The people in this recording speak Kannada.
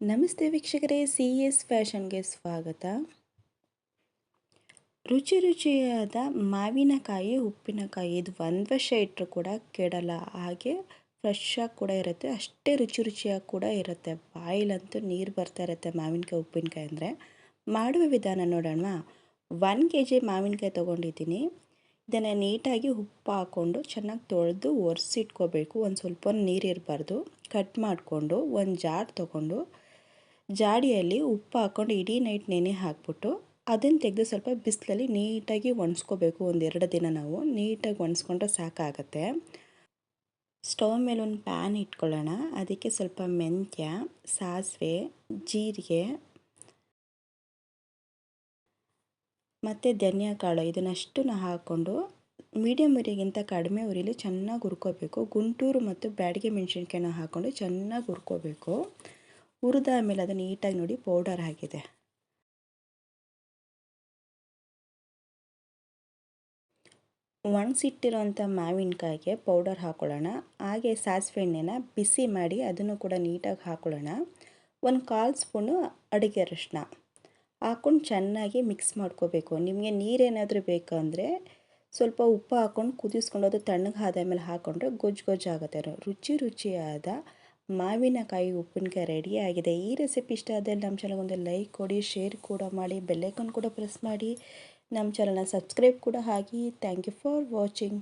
ನಮಸ್ತೆ ವೀಕ್ಷಕರೇ, ಸಿ ಎಸ್ ಫ್ಯಾಷನ್ಗೆ ಸ್ವಾಗತ. ರುಚಿ ರುಚಿಯಾದ ಮಾವಿನಕಾಯಿ ಉಪ್ಪಿನಕಾಯಿ ಇದು ಒಂದು ವರ್ಷ ಇಟ್ಟರು ಕೂಡ ಕೆಡಲ್ಲ. ಹಾಗೆ ಫ್ರೆಶ್ಶಾಗಿ ಕೂಡ ಇರುತ್ತೆ, ಅಷ್ಟೇ ರುಚಿ ರುಚಿಯಾಗಿ ಕೂಡ ಇರುತ್ತೆ. ಬಾಯಿಲಂತೂ ನೀರು ಬರ್ತಾ ಇರುತ್ತೆ ಮಾವಿನಕಾಯಿ ಉಪ್ಪಿನಕಾಯಿ ಅಂದರೆ. ಮಾಡುವ ವಿಧಾನ ನೋಡೋಣ. 1 kg ಮಾವಿನಕಾಯಿ ತೊಗೊಂಡಿದ್ದೀನಿ. ಇದನ್ನು ನೀಟಾಗಿ ಉಪ್ಪು ಹಾಕ್ಕೊಂಡು ಚೆನ್ನಾಗಿ ತೊಳೆದು ಒರೆಸಿಟ್ಕೋಬೇಕು. ಒಂದು ಸ್ವಲ್ಪ ನೀರು ಇರಬಾರ್ದು. ಕಟ್ ಮಾಡಿಕೊಂಡು ಒಂದು ಜಾರ್ ತೊಗೊಂಡು ಜಾಡಿಯಲ್ಲಿ ಉಪ್ಪು ಹಾಕ್ಕೊಂಡು ಇಡೀ ನೈಟ್ ನೆನೆ ಹಾಕ್ಬಿಟ್ಟು ಅದನ್ನು ತೆಗೆದು ಸ್ವಲ್ಪ ಬಿಸಿಲಲ್ಲಿ ನೀಟಾಗಿ ಒಣಸ್ಕೋಬೇಕು. 1-2 ದಿನ ನಾವು ನೀಟಾಗಿ ಒಣಸ್ಕೊಂಡ್ರೆ ಸಾಕಾಗತ್ತೆ. ಸ್ಟವ್ ಮೇಲೆ ಒಂದು ಪ್ಯಾನ್ ಇಟ್ಕೊಳ್ಳೋಣ. ಅದಕ್ಕೆ ಸ್ವಲ್ಪ ಮೆಂತ್ಯ, ಸಾಸಿವೆ, ಜೀರಿಗೆ ಮತ್ತು ಧನಿಯಾ ಕಾಳು ಇದನ್ನಷ್ಟನ್ನು ಹಾಕ್ಕೊಂಡು ಮೀಡಿಯಮ್ ಉರಿಗಿಂತ ಕಡಿಮೆ ಉರಿಲಿ ಚೆನ್ನಾಗಿ ಹುರ್ಕೋಬೇಕು. ಗುಂಟೂರು ಮತ್ತು ಬ್ಯಾಡಗಿ ಮೆಣಸಿನ್ಕಾಯಿನ ಹಾಕ್ಕೊಂಡು ಚೆನ್ನಾಗಿ ಹುರ್ಕೋಬೇಕು. ಹುರಿದಾದ್ಮೇಲೆ ಅದು ನೀಟಾಗಿ ನೋಡಿ ಪೌಡರ್ ಆಗಿದೆ. ಒಣಗಿಸಿಟ್ಟಿರೋಂಥ ಮಾವಿನಕಾಯಿಗೆ ಪೌಡರ್ ಹಾಕ್ಕೊಳ್ಳೋಣ. ಹಾಗೆ ಸಾಸಿವೆ ಎಣ್ಣೆನ ಬಿಸಿ ಮಾಡಿ ಅದನ್ನು ಕೂಡ ನೀಟಾಗಿ ಹಾಕ್ಕೊಳ್ಳೋಣ. 1/4 ಸ್ಪೂನು ಅಡುಗೆ ಅರಿಶಿನ ಹಾಕ್ಕೊಂಡು ಚೆನ್ನಾಗಿ ಮಿಕ್ಸ್ ಮಾಡ್ಕೋಬೇಕು. ನಿಮಗೆ ನೀರೇನಾದರೂ ಬೇಕಂದರೆ ಸ್ವಲ್ಪ ಉಪ್ಪು ಹಾಕ್ಕೊಂಡು ಕುದಿಸ್ಕೊಂಡು ಅದು ತಣ್ಣಗೆ ಆದಮೇಲೆ ಹಾಕ್ಕೊಂಡ್ರೆ ಗೊಜ್ಜು ಗೊಜ್ಜು ಆಗುತ್ತೆ. ರುಚಿ ರುಚಿಯಾದ ಮಾವಿನಕಾಯಿ ಉಪ್ಪಿನಕಾಯಿ ರೆಡಿಯಾಗಿದೆ. ಈ ರೆಸಿಪಿ ಇಷ್ಟ ಆದಲ್ಲಿ ನಮ್ಮ ಚಾನಲ್ಗೊಂದು ಲೈಕ್ ಕೊಡಿ, ಶೇರ್ ಕೂಡ ಮಾಡಿ, ಬೆಲ್ಲೈಕನ್ ಕೂಡ ಪ್ರೆಸ್ ಮಾಡಿ, ನಮ್ಮ ಚಾನಲ್ನ ಸಬ್ಸ್ಕ್ರೈಬ್ ಕೂಡ ಆಗಿ. Thank you for watching.